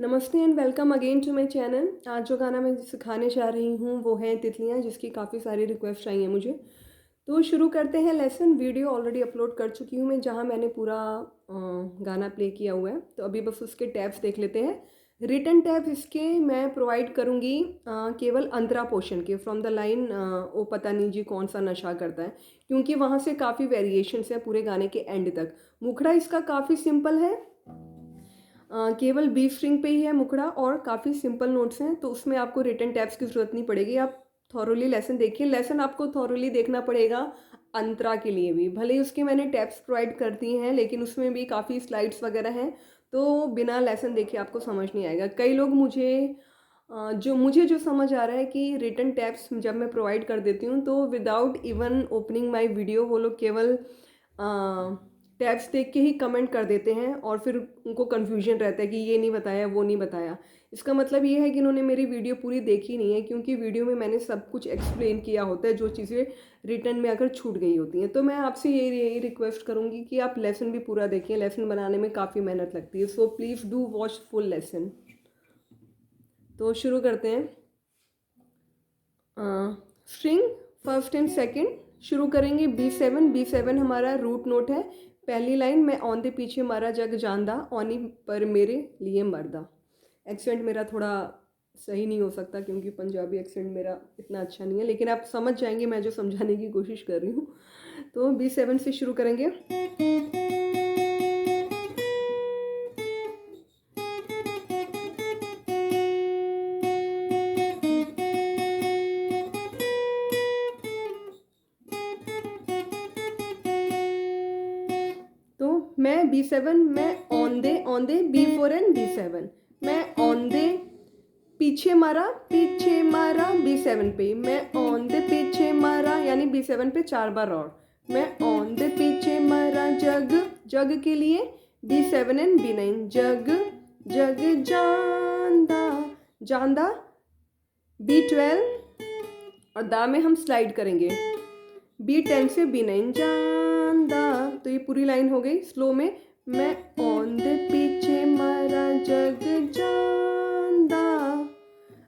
नमस्ते and welcome again to my channel. आज जो गाना मैं सिखाने जा रही हूँ वो है तितलियाँ, जिसकी काफ़ी सारी रिक्वेस्ट आई हैं मुझे। तो शुरू करते हैं लेसन। वीडियो ऑलरेडी अपलोड कर चुकी हूँ मैं, जहाँ मैंने पूरा गाना प्ले किया हुआ है। तो अभी बस उसके टैब्स देख लेते हैं। रिटन टैब्स इसके मैं प्रोवाइड करूँगी केवल अंतरा पोर्शन के, फ्रॉम द लाइन ओ पता नहीं जी कौन सा नशा करता है, क्योंकि वहाँ से काफ़ी वेरिएशंस है पूरे गाने के एंड तक। मुखड़ा इसका काफ़ी सिंपल है, केवल बी स्ट्रिंग पे ही है मुखड़ा और काफ़ी सिंपल नोट्स हैं, तो उसमें आपको रिटन टैब्स की ज़रूरत नहीं पड़ेगी। आप थॉरोली लेसन देखिए। लेसन आपको थॉरोली देखना पड़ेगा अंतरा के लिए भी। भले ही उसके मैंने टैब्स प्रोवाइड कर दिए हैं, लेकिन उसमें भी काफ़ी स्लाइड्स वगैरह हैं, तो बिना लेसन देखे आपको समझ नहीं आएगा। कई लोग मुझे जो समझ आ रहा है कि रिटन टैब्स जब मैं प्रोवाइड कर देती हूँ तो without even opening my video वो लोग केवल टैब्स देख के ही कमेंट कर देते हैं, और फिर उनको कन्फ्यूजन रहता है कि ये नहीं बताया वो नहीं बताया। इसका मतलब ये है कि इन्होंने मेरी वीडियो पूरी देखी नहीं है, क्योंकि वीडियो में मैंने सब कुछ एक्सप्लेन किया होता है, जो चीज़ें रिटर्न में अगर छूट गई होती हैं। तो मैं आपसे यही रिक्वेस्ट करूँगी कि आप लेसन भी पूरा देखिए। लेसन बनाने में काफ़ी मेहनत लगती है, so please do watch full lesson. तो शुरू करते हैं। स्ट्रिंग फर्स्ट एंड सेकंड शुरू करेंगे B7। B7 हमारा रूट नोट है। पहली लाइन मैं ऑन दे पीछे मारा जग जानदा, ऑनी पर मेरे लिए मर्दा। एक्सेंट मेरा थोड़ा सही नहीं हो सकता, क्योंकि पंजाबी एक्सेंट मेरा इतना अच्छा नहीं है, लेकिन आप समझ जाएंगे मैं जो समझाने की कोशिश कर रही हूँ। तो B7 से शुरू करेंगे। तो मैं B7 में on they B4 and B7 मैं ऑन दे पीछे मारा B7 पे, मैं ऑन दे पीछे मारा, यानी B7 पे 4 बार और। मैं ऑन दे पीछे मारा जग, जग के लिए B7 एंड B9। जग जग जानदा, जानदा B12, और दा में हम स्लाइड करेंगे B10 से B9। जानदा, तो ये पूरी लाइन हो गई स्लो में। मैं ऑन दे पीछे मारा जग जानदा।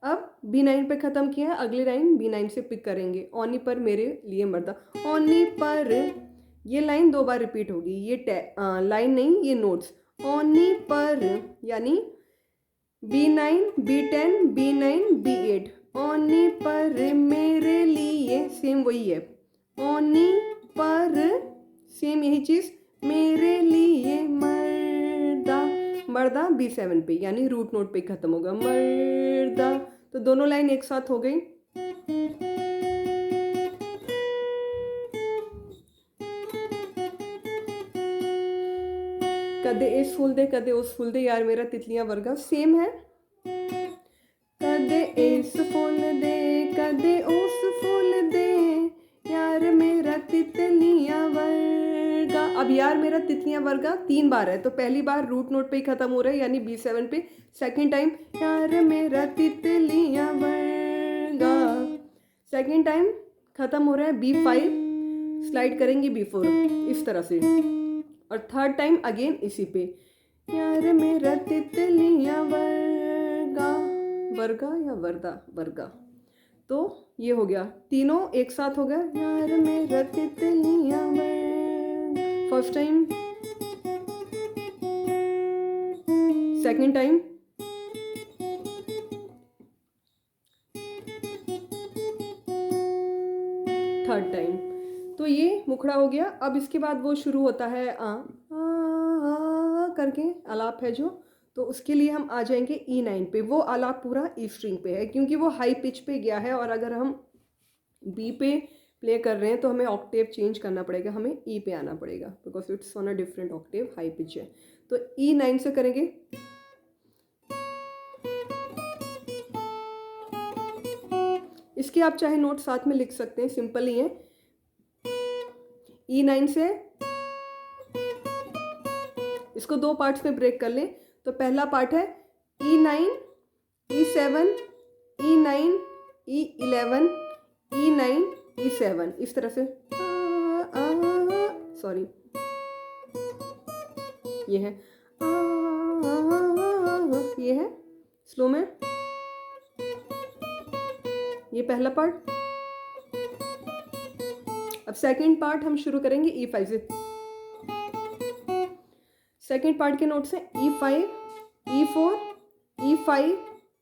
अब B9 पे ख़त्म किया, अगली लाइन B9 से पिक करेंगे। ओनी पर मेरे लिए मर्दा, ओनी पर, ये लाइन 2 बार रिपीट होगी। ये लाइन नहीं, ये नोट्स। ओनी पर यानी B9 B10 B9 B8। ओनी पर मेरे लिए, सेम वही है। ओनी पर सेम यही चीज़, मेरे लिए मर्दा। मर्दा B7 पे, यानी रूट नोट पे ख़त्म होगा मर्दा। तो दोनों लाइन एक साथ हो गई। कदे इस फूल दे कदे उस फूल दे यार मेरा तितलियां वर्गा, सेम है। कदे इस फूल दे कदे उस फूल दे यार मेरा तितलियां वर्गा। अब यार मेरा तितलियां वर्गा 3 बार है, तो पहली बार रूट नोट पे ही खत्म हो रहा है, यानी B7 पे। सेकंड टाइम यार मेरा तितलियां वर्गा, सेकंड टाइम खत्म हो रहा है B5, स्लाइड करेंगे B4 इस तरह से, और थर्ड टाइम अगेन इसी पे, यार मेरा तितलियां वर्गा। वर्गा या वर्दा, वर्गा। तो ये हो गया, तीनों एक साथ हो गया, यार मेरा तितलियां वर्गा। First time, second time, third time. तो ये मुखड़ा हो गया। अब इसके बाद वो शुरू होता है करके आलाप है जो, तो उसके लिए हम आ जाएंगे E9 पे। वो आलाप पूरा ई स्ट्रिंग पे है, क्योंकि वो हाई पिच पे गया है, और अगर हम बी पे प्ले कर रहे हैं तो हमें ऑक्टेव चेंज करना पड़ेगा, हमें ई पे आना पड़ेगा, because it's on a different Octave, high pitch है। तो E9 से करेंगे। इसके आप चाहे नोट साथ में लिख सकते हैं, सिंपल ही है। E9 से इसको 2 पार्ट्स में ब्रेक कर लें। तो पहला पार्ट है E9 E7 E9 E11 E9 E7, इस तरह से। सॉरी, ये है ये है स्लो में, ये पहला पार्ट। अब सेकंड पार्ट हम शुरू करेंगे E5 से। सेकंड पार्ट के नोट्स हैं E5, E4, E5,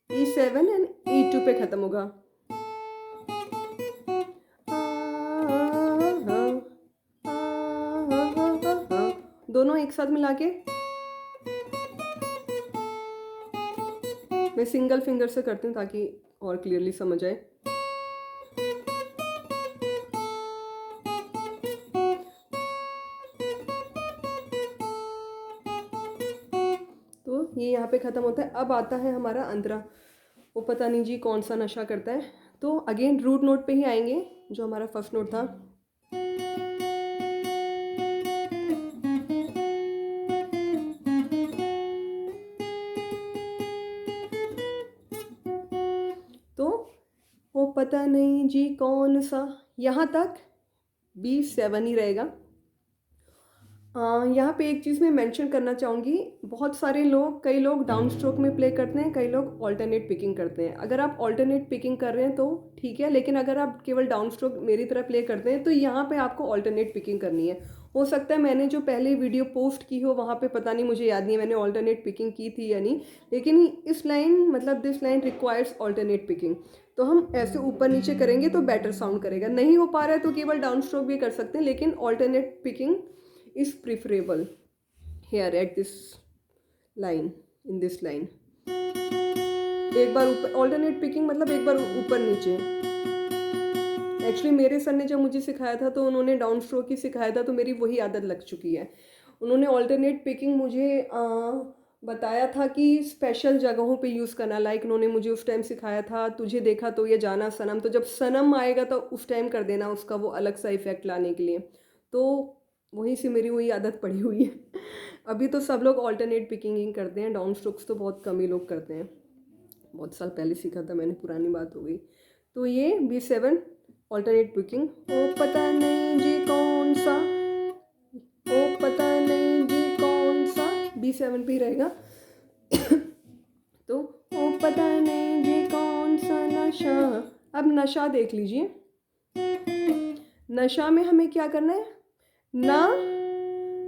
E7 and E2 पे खत्म होगा। दोनों एक साथ मिला के मैं सिंगल फिंगर से करती हूँ ताकि और क्लियरली समझ आए। तो ये यहाँ पे ख़त्म होता है। अब आता है हमारा अंतरा, वो पता नहीं जी कौन सा नशा करता है। तो अगेन रूट नोट पे ही आएंगे जो हमारा फर्स्ट नोट था। तो वो पता नहीं जी कौन सा, यहाँ तक B7 ही रहेगा। यहाँ पे एक चीज़ मैं मेंशन करना चाहूँगी, बहुत सारे लोग, कई लोग डाउन स्ट्रोक में प्ले करते हैं, कई लोग ऑल्टरनेट पिकिंग करते हैं। अगर आप ऑल्टरनेट पिकिंग कर रहे हैं तो ठीक है, लेकिन अगर आप केवल डाउन स्ट्रोक मेरी तरह प्ले करते हैं तो यहाँ पे आपको ऑल्टरनेट पिकिंग करनी है। हो सकता है मैंने जो पहले वीडियो पोस्ट की हो वहाँ पे पता नहीं, मुझे याद नहीं है मैंने ऑल्टरनेट पिकिंग की थी या नहीं, लेकिन इस लाइन मतलब this line requires alternate picking. तो हम ऐसे ऊपर नीचे करेंगे तो बेटर साउंड करेगा। नहीं हो पा रहा है तो केवल डाउन स्ट्रोक भी कर सकते हैं, लेकिन alternate picking is preferable here at this line, in this line। एक बार ऊपर ऑल्टरनेट पिकिंग मतलब एक बार ऊपर नीचे। एक्चुअली मेरे सर ने जब मुझे सिखाया था तो उन्होंने डाउन स्ट्रोक ही सिखाया था, तो मेरी वही आदत लग चुकी है। उन्होंने ऑल्टरनेट पिकिंग मुझे बताया था कि स्पेशल जगहों पे यूज़ करना। लाइक उन्होंने मुझे उस टाइम सिखाया था तुझे देखा तो ये जाना सनम, तो जब सनम आएगा तो उस टाइम कर देना उसका वो अलग सा इफेक्ट लाने के लिए। तो वहीं से मेरी वही आदत पड़ी हुई है। अभी तो सब लोग ऑल्टरनेट पिकिंग ही करते हैं, डाउन स्ट्रोक्स तो बहुत कम ही लोग करते हैं। बहुत साल पहले सीखा था मैंने, पुरानी बात हो गई। तो ये B7 ऑल्टरनेट पिकिंग। ओ पता नहीं जी कौन सा, ओ पता नहीं जी कौन सा, B7 पे ही रहेगा। तो ओ पता नहीं जी कौन सा नशा। अब नशा देख लीजिए, नशा में हमें क्या करना है ना,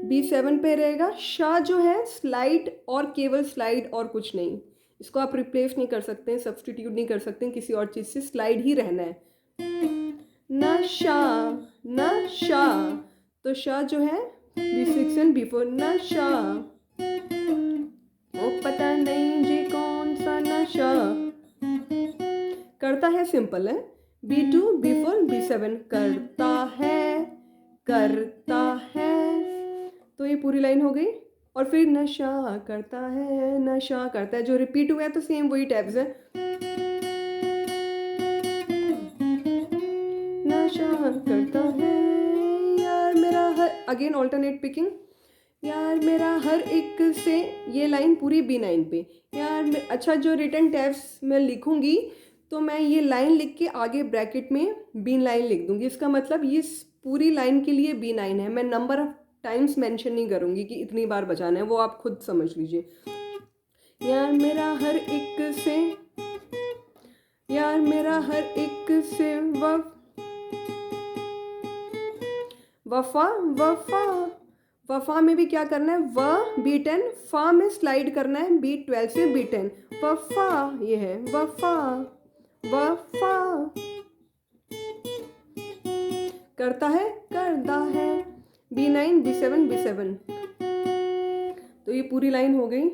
B7 पे रहेगा। शाह जो है स्लाइड और केवल स्लाइड और कुछ नहीं, इसको आप रिप्लेस नहीं कर सकते हैं, सब्सटीट्यूट नहीं कर सकते हैं किसी और चीज़ से, स्लाइड ही रहना है। नशा नशा, तो शाह जो है B6 एंड B4 नशा। ओ पता नहीं जी कौन सा नशा, करता है सिंपल है B2 B4 B7 करता है। तो ये पूरी लाइन हो गई। और फिर नशा करता है, नशा करता है, जो रिपीट हुआ है तो सेम वही टैब्स है। नशा करता है यार मेरा हर, अगेन ऑल्टरनेट पिकिंग, यार मेरा हर एक से, ये लाइन पूरी B9 पे यार। अच्छा, जो रिटर्न टैब्स मैं लिखूंगी तो मैं ये लाइन लिख के आगे ब्रैकेट में B9 लिख दूंगी। इसका मतलब ये पूरी लाइन के लिए B9 है। मैं नंबर ऑफ टाइम्स मेंशन नहीं करूंगी कि इतनी बार बजाना है, वो आप खुद समझ लीजिए। यार मेरा हर एक से, यार मेरा हर एक से वफा वफा, वफा में भी क्या करना है, व B10, फा में स्लाइड करना है B12 से B10, वफा, ये है वफा वफा, करता है B9 B7 B7। तो ये पूरी लाइन हो गई।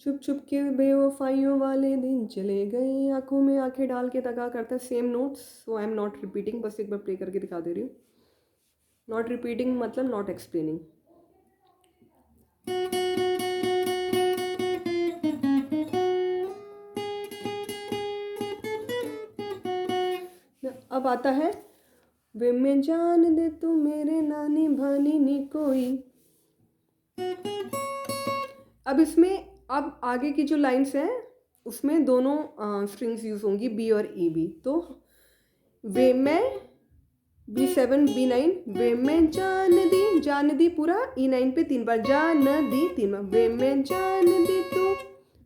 छुप छुप के बेवफाइयों वाले दिन चले गए, आंखों में आंखें डाल के तका करता है, same notes. So I am not repeating, बस एक बार प्ले करके दिखा दे रही हूँ। नॉट रिपीटिंग मतलब नॉट एक्सप्लेनिंग। अब आता है वे मैं जान दे तू मेरे नानी भानी नी कोई। अब इसमें अब आगे की जो लाइन्स हैं उसमें दोनों स्ट्रिंग्स यूज होंगी, बी और ई बी। तो वे मैं B7 B9 वे में जान दी पूरा E9 पे 3 बार जान दी 3 बार वे में जान दी तू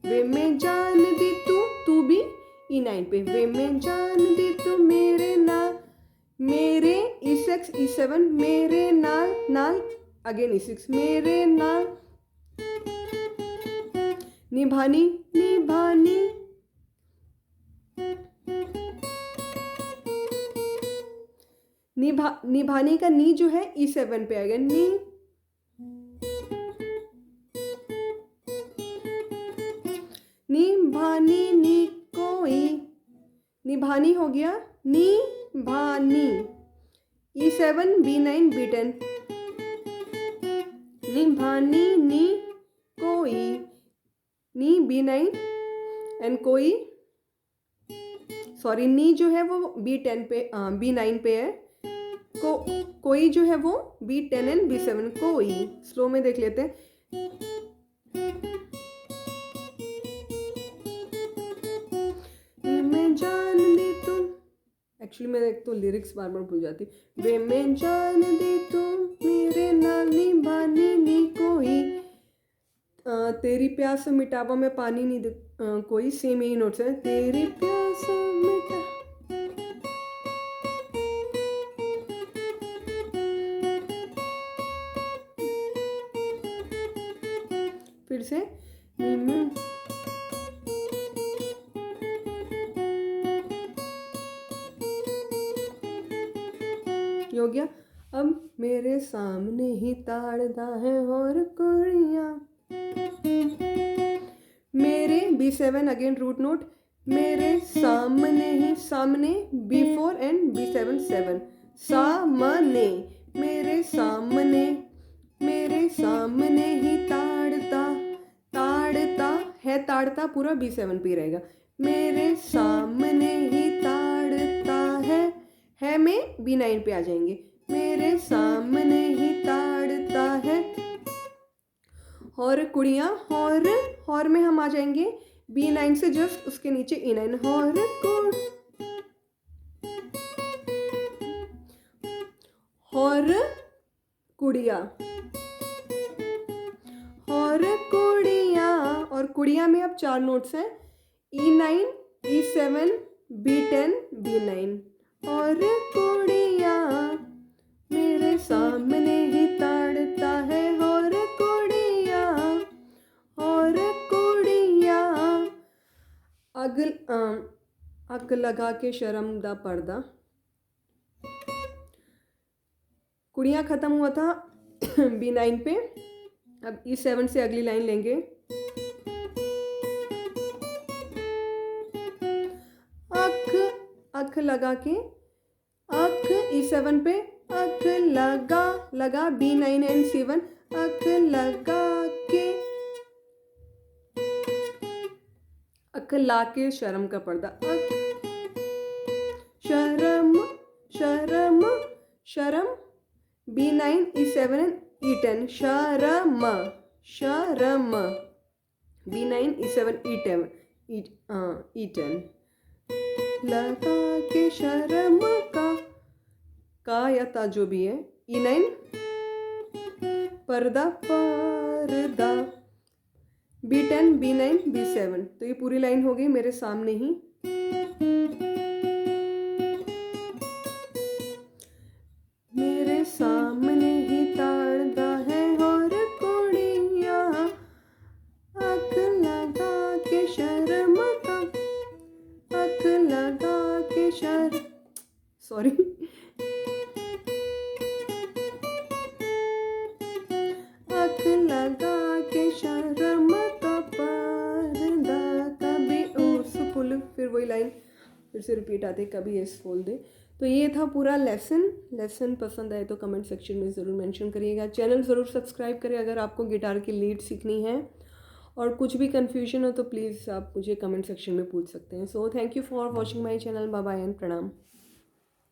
वे में जान दी तू भी E9 पे वे में जान दी तू मेरे नाल मेरे E6 E7 मेरे नाल अगेन E6 मेरे नाल निभानी निभाने का नी जो है E7 पे आएगा निभानी कोई निभानी हो गया निभानी E7 B9 B10 निभानी कोई B9 एंड कोई सॉरी नी जो है वो B10 पे B9 पे है कोई जो है वो B10 एंड B7 कोई स्लो में देख लेते हैं मैं जान दी तुम एक्चुअली मैं एक तो लिरिक्स बार भूल जाती वे मैं जान दी तुम मेरे नाल निभानी नी कोई तेरी प्यास मिटावा में पानी नहीं कोई सेम यही नोट्स है तेरी प्यास मिटा फिर से हो गया अब मेरे सामने ही ताड़दा है और कुड़ियाँ मेरे B7 अगेन रूट नोट मेरे सामने ही सामने B4 एंड B7 7 सामने मेरे सामने ही ताड़ता पूरा B7 पे रहेगा मेरे सामने ही ताड़ता है में B9 पे आ जाएंगे मेरे सामने ही ताड़ता है और कुड़ियाँ और में हम आ जाएंगे B9 से जस्ट उसके नीचे E9 और कुड़िया और कुड़िया में अब 4 नोट्स हैं E9 E7 B10 B9 और कुड़िया मेरे सामने ही ताड़ता है और कुड़िया अग लगा के शर्म दा पर्दा कुड़ियाँ ख़त्म हुआ था B9 पे अब E7 से अगली लाइन लेंगे अख लगा के अख E7 पे अख लगा B9 एंड 7 अख लगा के अख ला के शर्म का पर्दा शर्म B9 E7 एंड E10 शर्म B9 E7 E10 लगा के शर्म का या ता जो भी है E9 पर्दा B10 B9 B7 तो ये पूरी लाइन हो गई मेरे सामने ही मेरे सामने ही ताड़दा है और कुड़िया अख लगा के शर्म का अख लगा के सॉरी अख लगा के शर्म का पर्दा कभी उस फुल फिर वही लाइन फिर से रिपीट आते कभी एस खोल दे। तो ये था पूरा लेसन पसंद आए तो कमेंट सेक्शन में ज़रूर मेंशन करिएगा। चैनल ज़रूर सब्सक्राइब करें अगर आपको गिटार की लीड सीखनी है और कुछ भी कन्फ्यूजन हो तो प्लीज़ आप मुझे कमेंट सेक्शन में पूछ सकते हैं। So thank you for watching my channel. Bye bye and प्रणाम।